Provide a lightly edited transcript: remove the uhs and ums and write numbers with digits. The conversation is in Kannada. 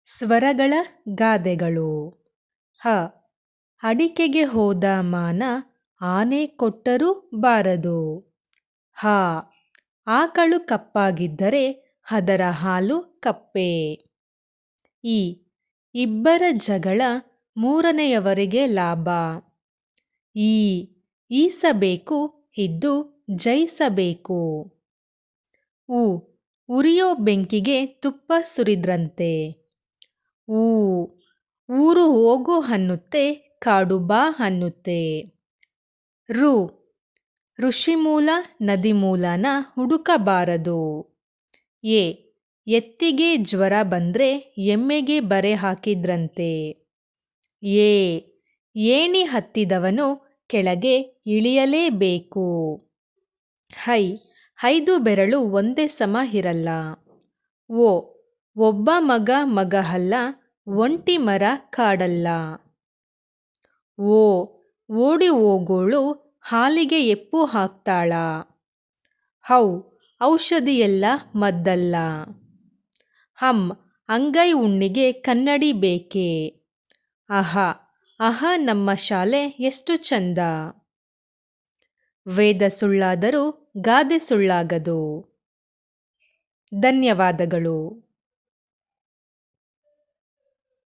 ಸ್ವರಗಳ ಗಾದೆಗಳು. ಹ. ಅಡಿಕೆಗೆ ಹೋದ ಮಾನ ಆನೆ ಕೊಟ್ಟರೂ ಬಾರದು. ಹ. ಆಕಳು ಕಪ್ಪಾಗಿದ್ದರೆ ಅದರ ಹಾಲು ಕಪ್ಪೆ. ಈ. ಇಬ್ಬರ ಜಗಳ ಮೂರನೆಯವರಿಗೆ ಲಾಭ. ಈ. ಈಸಬೇಕು ಇದ್ದು ಜಯಿಸಬೇಕು. ಉ. ಉರಿಯೋ ಬೆಂಕಿಗೆ ತುಪ್ಪ ಸುರಿದ್ರಂತೆ. ಊ. ಊರು ಹೋಗು ಅನ್ನುತ್ತೆ, ಕಾಡು ಬಾ ಅನ್ನುತ್ತೆ. ಋ. ಋಷಿಮೂಲ ನದಿಮೂಲನ ಹುಡುಕಬಾರದು. ಎ. ಎತ್ತಿಗೆ ಜ್ವರ ಬಂದ್ರೆ ಎಮ್ಮೆಗೆ ಬರೆ ಹಾಕಿದ್ರಂತೆ. ಏ. ಏಣಿ ಹತ್ತಿದವನು ಕೆಳಗೆ ಇಳಿಯಲೇಬೇಕು. ಐ. 5 ಬೆರಳು ಒಂದೇ ಸಮ ಇರಲ್ಲ. ಓ. ಒಬ್ಬ ಮಗ ಅಲ್ಲ, ಒಂಟಿ ಮರ ಕಾಡಲ್ಲ. ಓ. ಓಡಿ ಹೋಗೋಳು ಹಾಲಿಗೆ ಎಪ್ಪು ಹಾಕ್ತಾಳ. ಔ. ಔಷಧಿಯೆಲ್ಲ ಮದ್ದಲ್ಲ. ಅಂ. ಅಂಗೈ ಹುಣ್ಣಿಗೆ ಕನ್ನಡಿ ಬೇಕೆ. ಅಹ. ಆಹಾ ನಮ್ಮ ಶಾಲೆ ಎಷ್ಟು ಚಂದ. ವೇದ ಸುಳ್ಳಾದರೂ ಗಾದೆ ಸುಳ್ಳಾಗದು. ಧನ್ಯವಾದಗಳು.